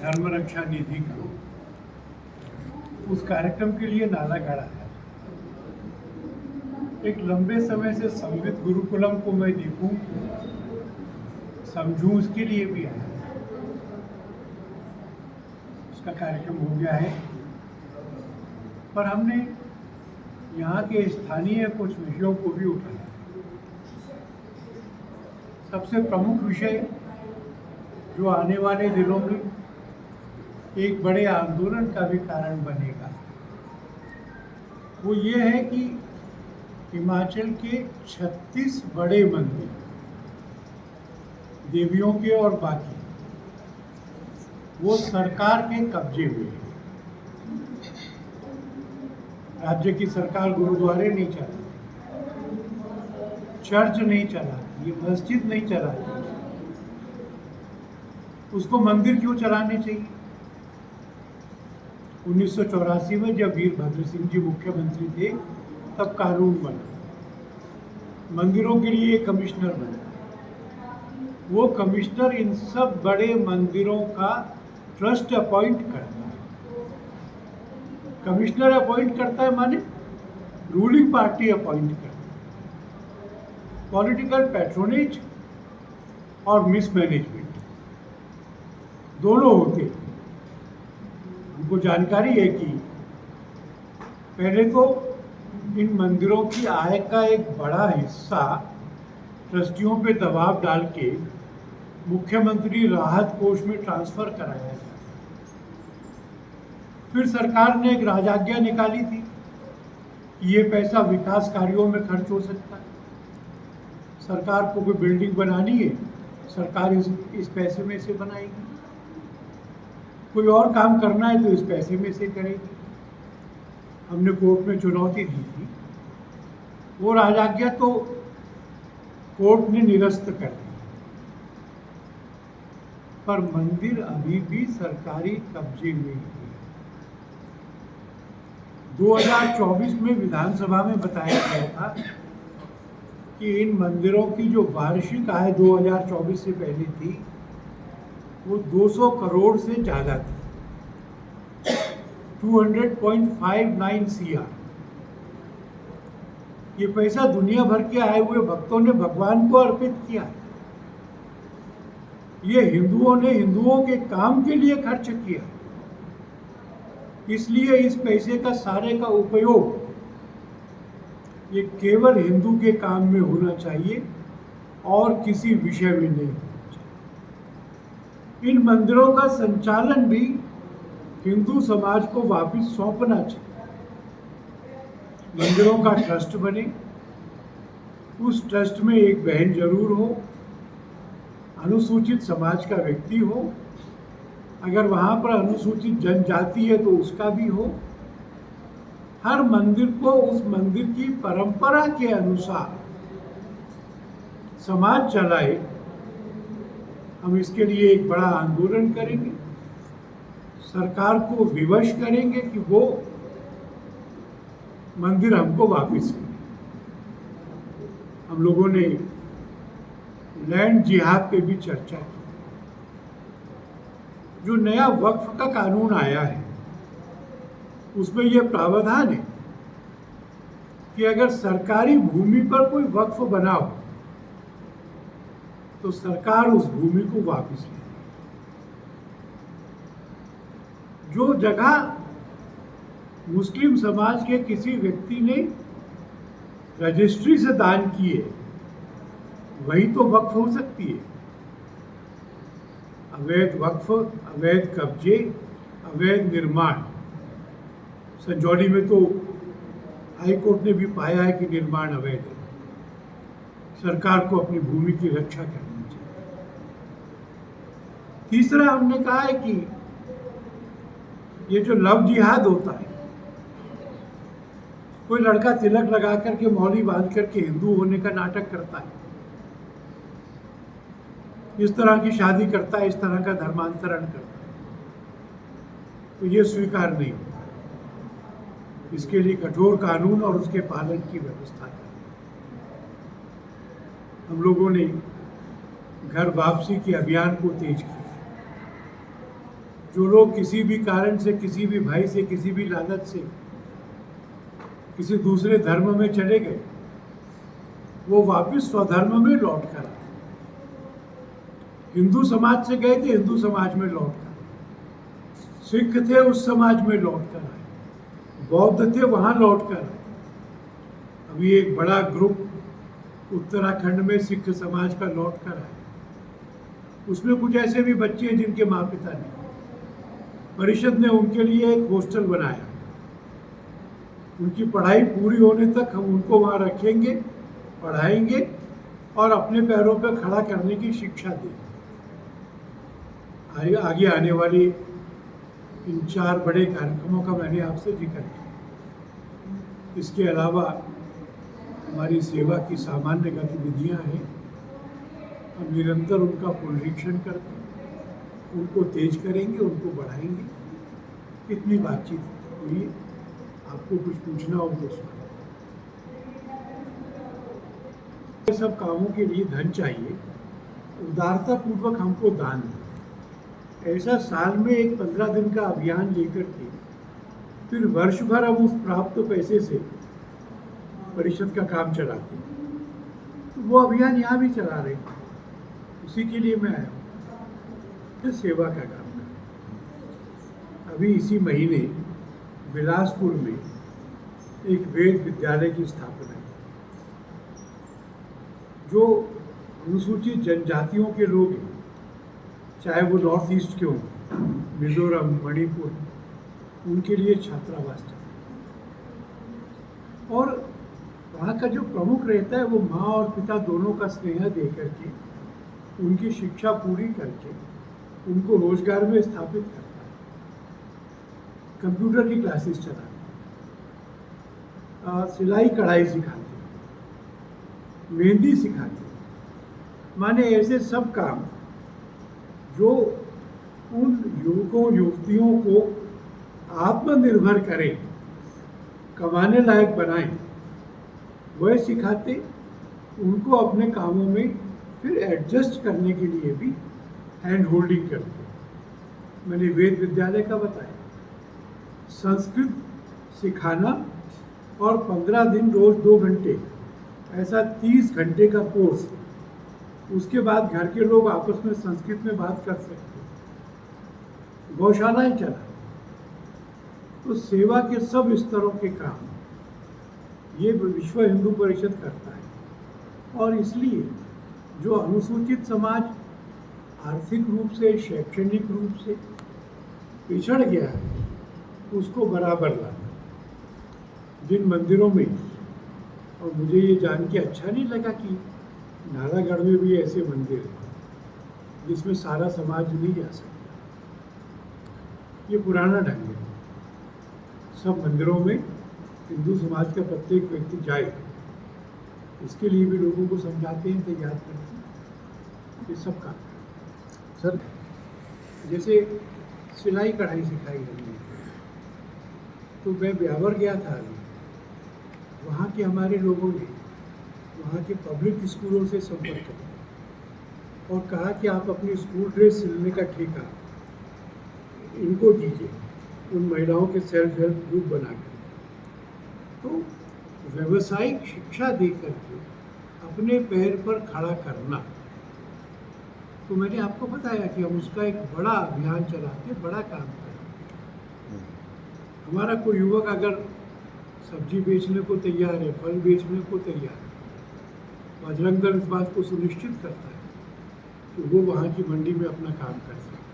धर्म रक्षा निधि का, उस कार्यक्रम के लिए नाला गाड़ा है। एक लंबे समय से संवित गुरुकुलम को मैं देखूं, समझूं, उसके लिए भी आया। उसका कार्यक्रम हो गया है, पर हमने यहाँ के स्थानीय कुछ विषयों को भी उठाया। सबसे प्रमुख विषय जो आने वाले दिनों में एक बड़े आंदोलन का भी कारण बनेगा, वो ये है कि हिमाचल के 36 बड़े मंदिर, देवियों के और बाकी, वो सरकार के कब्जे में है। राज्य की सरकार गुरुद्वारे नहीं चलाती, चर्च नहीं चलाती, ये मस्जिद नहीं चलाती, उसको मंदिर क्यों चलाने चाहिए? 1984 में जब वीरभद्र सिंह जी मुख्यमंत्री थे, तब कानून बना, मंदिरों के लिए कमिश्नर बना। वो कमिश्नर इन सब बड़े मंदिरों का ट्रस्ट अपॉइंट करता है। कमिश्नर अपॉइंट करता है माने रूलिंग पार्टी अपॉइंट करती है। पॉलिटिकल पैट्रोनेज और मिसमैनेजमेंट दोनों होते हैं। हमको जानकारी है कि पहले तो इन मंदिरों की आय का एक बड़ा हिस्सा ट्रस्टियों पे दबाव डाल के मुख्यमंत्री राहत कोष में ट्रांसफर कराया गया। फिर सरकार ने एक राजाज्ञा निकाली थी, ये पैसा विकास कार्यों में खर्च हो सकता है। सरकार को कोई बिल्डिंग बनानी है, सरकार इस पैसे में से बनाएगी। कोई और काम करना है तो इस पैसे में से करेगी। हमने कोर्ट में चुनौती दी थी, वो राजाज्ञा तो कोर्ट ने निरस्त कर दी, पर मंदिर अभी भी सरकारी कब्जे में है। 2024 में विधानसभा में बताया गया था कि इन मंदिरों की जो वार्षिक आय 2024 से पहले थी, वो 200 करोड़ से ज़्यादा थी, 200.59 CR। ये पैसा दुनिया भर के आए हुए भक्तों ने भगवान को अर्पित किया। ये हिंदुओं ने हिंदुओं के काम के लिए खर्च किया, इसलिए इस पैसे का सारे का उपयोग ये केवल हिंदू के काम में होना चाहिए और किसी विषय में नहीं होना चाहिए। इन मंदिरों का संचालन भी हिंदू समाज को वापस सौंपना चाहिए। मंदिरों का ट्रस्ट बने, उस ट्रस्ट में एक बहन जरूर हो, अनुसूचित समाज का व्यक्ति हो, अगर वहाँ पर अनुसूचित जनजाति है तो उसका भी हो। हर मंदिर को उस मंदिर की परंपरा के अनुसार समाज चलाए। हम इसके लिए एक बड़ा आंदोलन करेंगे, सरकार को विवश करेंगे कि वो मंदिर हमको वापस करें। हम लोगों ने लैंड जिहाद पे भी चर्चा की। जो नया वक्फ का कानून आया है, उसमें यह प्रावधान है कि अगर सरकारी भूमि पर कोई वक्फ बना हो तो सरकार उस भूमि को वापस ले। जो जगह मुस्लिम समाज के किसी व्यक्ति ने रजिस्ट्री से दान की है, वही तो वक्फ हो सकती है। अवैध वक्फ, अवैध कब्जे, अवैध निर्माण, संजौली में तो हाई कोर्ट ने भी पाया है कि निर्माण अवैध है। सरकार को अपनी भूमि की रक्षा करनी चाहिए। तीसरा, हमने कहा है कि ये जो लव जिहाद होता है, कोई लड़का तिलक लगा करके मौली बांध करके हिंदू होने का नाटक करता है, इस तरह की शादी करता है, इस तरह का धर्मांतरण करता है, तो ये स्वीकार नहीं होता। इसके लिए कठोर कानून और उसके पालन की व्यवस्था है। हम लोगों ने घर वापसी के अभियान को तेज किया। जो लोग किसी भी कारण से, किसी भी भय से, किसी भी लालच से किसी दूसरे धर्म में चले गए, वो वापस स्वधर्म में लौट कर आए। हिंदू समाज से गए थे, हिंदू समाज में लौट कर आए। सिख थे, उस समाज में लौट कर आए। बौद्ध थे, वहां लौट कर आए। अभी एक बड़ा ग्रुप उत्तराखंड में सिख समाज का लौट कर आए। उसमें कुछ ऐसे भी बच्चे हैं जिनके माँ पिता नहीं। परिषद ने उनके लिए एक हॉस्टल बनाया। उनकी पढ़ाई पूरी होने तक हम उनको वहाँ रखेंगे, पढ़ाएंगे और अपने पैरों पर खड़ा करने की शिक्षा देंगे। आगे आने वाली इन 4 बड़े कार्यक्रमों का मैंने आपसे जिक्र किया। इसके अलावा हमारी सेवा की सामान्य गतिविधियाँ हैं। हम निरंतर उनका पुनरीक्षण करते हैं, उनको तेज करेंगे, उनको बढ़ाएंगे। इतनी बातचीत हुई। आपको कुछ पूछना हो तो ये सब कामों के लिए धन चाहिए, उदारता पूर्वक हमको दान दें। ऐसा साल में एक 15 दिन का अभियान लेकर के फिर वर्ष भर हम उस प्राप्त पैसे से परिषद का काम चलाते हैं। तो वो अभियान यहाँ भी चला रहे हैं। उसी के लिए मैं आया हूँ, फिर सेवा का काम कर। अभी इसी महीने बिलासपुर में एक वेद विद्यालय की स्थापना है। जो अनुसूचित जनजातियों के लोग हैं, चाहे वो नॉर्थ ईस्ट के हों, मिजोरम, मणिपुर, उनके लिए छात्रावास है। और वहाँ का जो प्रमुख रहता है वो माँ और पिता दोनों का स्नेह दे करके उनकी शिक्षा पूरी करके उनको रोजगार में स्थापित करता है। कंप्यूटर की क्लासेस चलाते हैं, सिलाई कढ़ाई सिखाते हैं, मेहंदी सिखाते हैं। माने ऐसे सब काम जो उन युवकों युवतियों को आत्मनिर्भर करें, कमाने लायक बनाएं, वह सिखाते। उनको अपने कामों में फिर एडजस्ट करने के लिए भी हैंड होल्डिंग करते। मैंने वेद विद्यालय का बताया, संस्कृत सिखाना और 15 दिन रोज 2 घंटे, ऐसा 30 घंटे का कोर्स। उसके बाद घर के लोग आपस में संस्कृत में बात कर सकते। गौशालाएं चला। तो सेवा के सब स्तरों के काम ये विश्व हिंदू परिषद करता है। और इसलिए जो अनुसूचित समाज आर्थिक रूप से, शैक्षणिक रूप से पिछड़ गया है, उसको बराबर लाना। जिन मंदिरों में, और मुझे ये जान के अच्छा नहीं लगा कि नालागढ़ में भी ऐसे मंदिर हैं जिसमें सारा समाज नहीं जा सकता। ये पुराना ढंग है। सब मंदिरों में हिंदू समाज का प्रत्येक व्यक्ति जाए। इसके लिए भी लोगों को समझाते हैं, तैयार करते हैं। ये सब काम सर, जैसे सिलाई कढ़ाई सिखाई हमने, तो मैं ब्यावर गया था अभी। वहाँ के हमारे लोगों ने वहाँ के पब्लिक स्कूलों से संपर्क किया और कहा कि आप अपनी स्कूल ड्रेस सिलने का ठेका इनको दीजिए, उन महिलाओं के सेल्फ हेल्प ग्रुप बनाकर। तो व्यावसायिक शिक्षा देकर के अपने पैर पर खड़ा करना। तो मैंने आपको बताया कि हम उसका एक बड़ा अभियान चलाते, बड़ा काम करते। हमारा कोई युवक अगर सब्जी बेचने को तैयार है, फल बेचने को तैयार है, बजरंग दल इस बात को सुनिश्चित करता है कि वो वहाँ की मंडी में अपना काम कर सके।